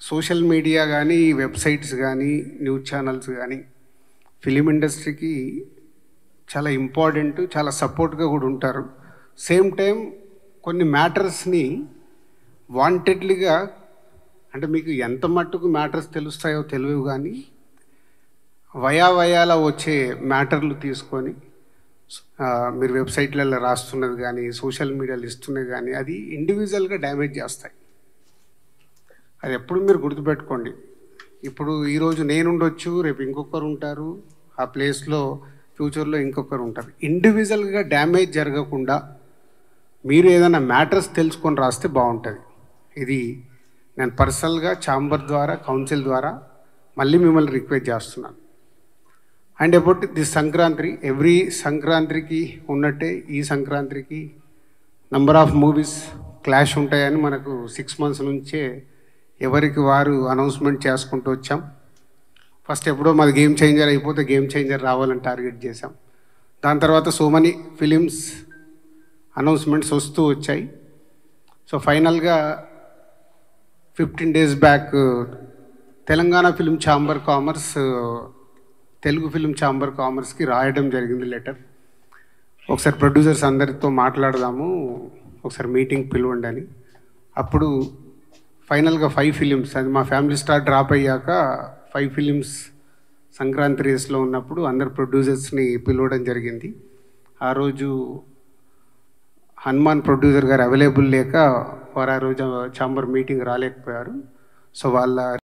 Social media కానీ, websites కానీ, news channels కానీ ఫిలిం ఇండస్ట్రీకి చాలా ఇంపార్టెంట్, చాలా సపోర్ట్గా కూడా ఉంటారు. సేమ్ టైం కొన్ని మ్యాటర్స్ని వాంటెడ్లీగా, అంటే మీకు ఎంత మట్టుకు మ్యాటర్స్ తెలుస్తాయో తెలియవు, కానీ వయాల వచ్చే మ్యాటర్లు తీసుకొని మీరు వెబ్సైట్లలో రాస్తున్నది కానీ, సోషల్ మీడియాలో ఇస్తున్నది కానీ అది ఇండివిజువల్గా డ్యామేజ్ చేస్తాయి. అది ఎప్పుడు మీరు గుర్తుపెట్టుకోండి. ఇప్పుడు ఈరోజు నేను ఉండొచ్చు, రేపు ఇంకొకరు ఉంటారు, ఆ ప్లేస్లో ఫ్యూచర్లో ఇంకొకరు ఉంటారు. ఇండివిజువల్గా డ్యామేజ్ జరగకుండా మీరు ఏదైనా మ్యాటర్స్ తెలుసుకొని రాస్తే బాగుంటుంది. ఇది నేను పర్సనల్గా ఛాంబర్ ద్వారా, కౌన్సిల్ ద్వారా మళ్ళీ మిమ్మల్ని రిక్వెస్ట్ చేస్తున్నాను. And about this Sankranti, every సంక్రాంతికి ఉన్నట్టే ఈ సంక్రాంతికి నంబర్ ఆఫ్ మూవీస్ క్లాష్ ఉంటాయని మనకు 6 months నుంచే ఎవరికి వారు అనౌన్స్మెంట్ చేసుకుంటూ వచ్చాం. ఫస్ట్ ఎప్పుడో మాది గేమ్ చేంజర్ అయిపోతే గేమ్ చేంజర్ రావాలని టార్గెట్ చేశాం. దాని తర్వాత సో మెనీ ఫిలిమ్స్ అనౌన్స్మెంట్స్ వస్తూ వచ్చాయి. సో ఫైనల్గా 15 days back Telangana film chamber commerce Telugu film chamber కామర్స్కి రాయడం జరిగింది లెటర్. ఒకసారి ప్రొడ్యూసర్స్ అందరితో మాట్లాడదాము, ఒకసారి మీటింగ్ పిలవండి అని. అప్పుడు ఫైనల్గా 5 films, అది మా ఫ్యామిలీ స్టార్ డ్రాప్ అయ్యాక 5 films సంక్రాంతి రేస్లో ఉన్నప్పుడు అందరు ప్రొడ్యూసర్స్ని పిలవడం జరిగింది. ఆ రోజు హనుమాన్ ప్రొడ్యూసర్ గారు అవైలబుల్ లేక వారు ఆ రోజు ఛాంబర్ మీటింగ్ రాలేకపోయారు. సో వాళ్ళ